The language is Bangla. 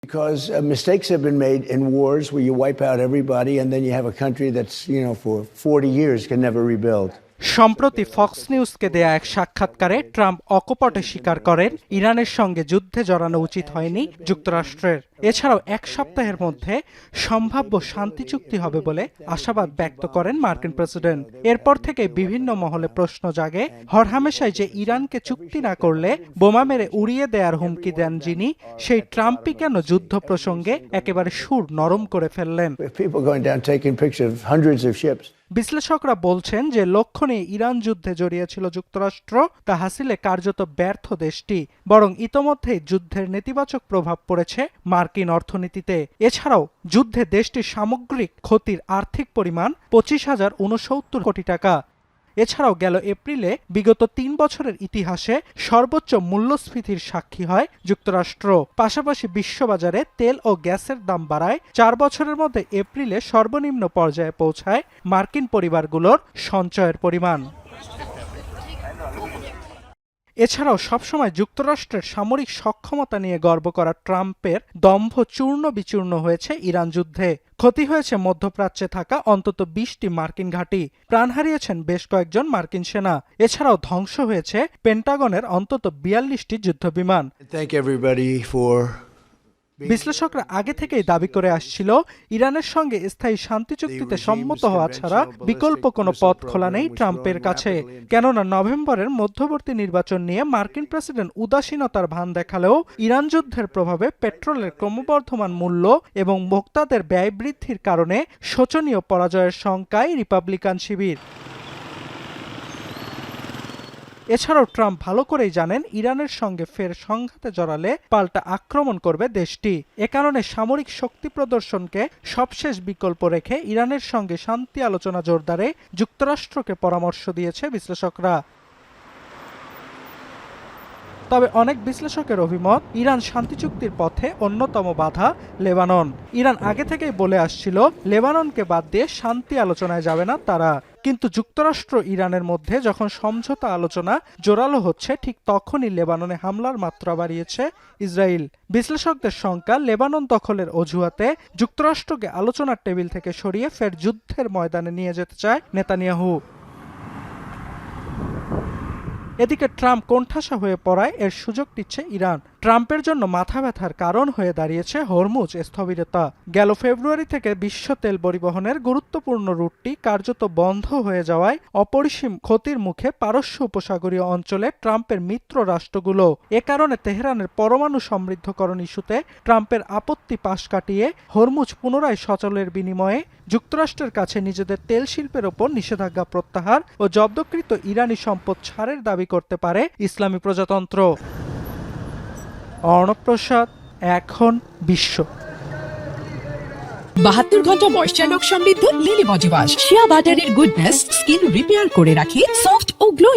Because mistakes have been made in wars where you wipe out everybody and then you have a country that's, for 40 years can never rebuild. সম্প্রতি ফক্স নিউজকে দেয়া এক সাক্ষাৎকারে ট্রাম্প অকপটে স্বীকার করেন ইরানের সঙ্গে যুদ্ধে জড়ানো উচিত হয়নি যুক্তরাষ্ট্রের। এছাড়াও এক সপ্তাহের মধ্যে সম্ভাব্য শান্তি চুক্তি হবে বলে আশাবাদ ব্যক্ত করেন মার্কিন প্রেসিডেন্ট। এরপর থেকে বিভিন্ন মহলে প্রশ্ন জাগে, হরহামেশাই যে ইরানকে চুক্তি না করলে বোমা মেরে উড়িয়ে দেওয়ার হুমকি দেন যিনি, সেই ট্রাম্পই কেন যুদ্ধ প্রসঙ্গে একেবারে সুর নরম করে ফেললেন? বিশ্লেষকরা বলছেন যে লক্ষ্য নিয়ে ইরান যুদ্ধে জড়িয়েছিল যুক্তরাষ্ট্র তা হাসিলে কার্যত ব্যর্থ দেশটি, বরং ইতোমধ্যেই যুদ্ধের নেতিবাচক প্রভাব পড়েছে মার্কিন অর্থনীতিতে। এছাড়াও যুদ্ধে দেশটির সামগ্রিক ক্ষতির আর্থিক পরিমাণ 25,069 কোটি টাকা। এছাড়াও গেল এপ্রিলে বিগত 3 বছরের ইতিহাসে সর্বোচ্চ মূল্যস্ফীতির সাক্ষী হয় যুক্তরাষ্ট্র। পাশাপাশি বিশ্ববাজারে তেল ও গ্যাসের দাম বাড়ায় 4 বছরের মধ্যে এপ্রিলে সর্বনিম্ন পর্যায়ে পৌঁছায় মার্কিন পরিবারগুলোর সঞ্চয়ের পরিমাণ। এছাড়াও সবসময় যুক্তরাষ্ট্রের সামরিক সক্ষমতা নিয়ে গর্ব করা ট্রাম্পের দম্ভ চূর্ণ বিচূর্ণ হয়েছে ইরান যুদ্ধে। ক্ষতি হয়েছে মধ্যপ্রাচ্যে থাকা অন্তত 20টি মার্কিন ঘাঁটি, প্রাণ হারিয়েছেন বেশ কয়েকজন মার্কিন সেনা। এছাড়াও ধ্বংস হয়েছে পেন্টাগনের অন্তত 42টি যুদ্ধবিমান। বিশ্লেষকরা আগে থেকেই দাবি করে আসছিল, ইরানের সঙ্গে স্থায়ী শান্তি চুক্তিতে সম্মত হওয়া ছাড়া বিকল্প কোনো পথ খোলা নেই ট্রাম্পের কাছে। কেননা নভেম্বরের মধ্যবর্তী নির্বাচন নিয়ে মার্কিন প্রেসিডেন্ট উদাসীনতার ভান দেখালেও ইরান যুদ্ধের প্রভাবে পেট্রোলের ক্রমবর্ধমান মূল্য এবং ভোক্তাদের ব্যয় বৃদ্ধির কারণে শোচনীয় পরাজয়ের শঙ্কায় রিপাবলিকান শিবির। এছাড়াও ট্রাম্প ভালো করেই জানেন ইরানের সঙ্গে ফের সংঘাতে জড়ালে পাল্টা আক্রমণ করবে দেশটি। এ কারণে সামরিক শক্তি প্রদর্শনকে সবশেষ বিকল্প রেখে ইরানের সঙ্গে শান্তি আলোচনা জোরদারে যুক্তরাষ্ট্রকে পরামর্শ দিয়েছে বিশ্লেষকরা। তবে অনেক বিশ্লেষকের অভিমত, ইরান শান্তি চুক্তির পথে অন্যতম বাধা লেবানন। ইরান আগে থেকেই বলে আসছিল লেবাননকে বাদ দিয়ে শান্তি আলোচনায় যাবে না তারা। কিন্তু যুক্তরাষ্ট্র ইরানের মধ্যে যখন সমঝোতা আলোচনা জোরালো হচ্ছে, ঠিক তখনই লেবাননে হামলার মাত্রা বাড়িয়েছে ইসরায়েল। বিশ্লেষকদের শঙ্কা, লেবানন দখলের অজুহাতে যুক্তরাষ্ট্রকে আলোচনার টেবিল থেকে সরিয়ে ফের যুদ্ধের ময়দানে নিয়ে যেতে চায় নেতানিয়াহু। এদিকে ট্রাম্প কোণঠাসা হয়ে পড়ায় এর সুযোগ নিচ্ছে ইরান। ট্রাম্পের জন্য মাথা ব্যথার কারণ হয়ে দাঁড়িয়েছে হরমুজ স্থবিরতা। গেল ফেব্রুয়ারি থেকে বিশ্ব তেল পরিবহনের গুরুত্বপূর্ণ রুটটি কার্যত বন্ধ হয়ে যাওয়ায় অপরিসীম ক্ষতির মুখে পারস্য উপসাগরীয় অঞ্চলে ট্রাম্পের মিত্র রাষ্ট্রগুলো। এ কারণে তেহরানের পরমাণু সমৃদ্ধকরণ ইস্যুতে ট্রাম্পের আপত্তি পাশ কাটিয়ে হরমুজ পুনরায় সচলের বিনিময়ে যুক্তরাষ্ট্রের কাছে নিজেদের তেল শিল্পের ওপর নিষেধাজ্ঞা প্রত্যাহার ও জব্দকৃত ইরানি সম্পদ ছাড়ের দাবি করতে পারে ইসলামী প্রজাতন্ত্র। অর্ণব প্রসাদ, এখন বিশ্ব। 72 ঘন্টা ময়েশ্চার লক সমৃদ্ধ লিলি বডি ওয়াশ, শিয়া বাটারের গুডনেস স্কিন রিপেয়ার করে রাখে সফট ও গ্লোয়িং।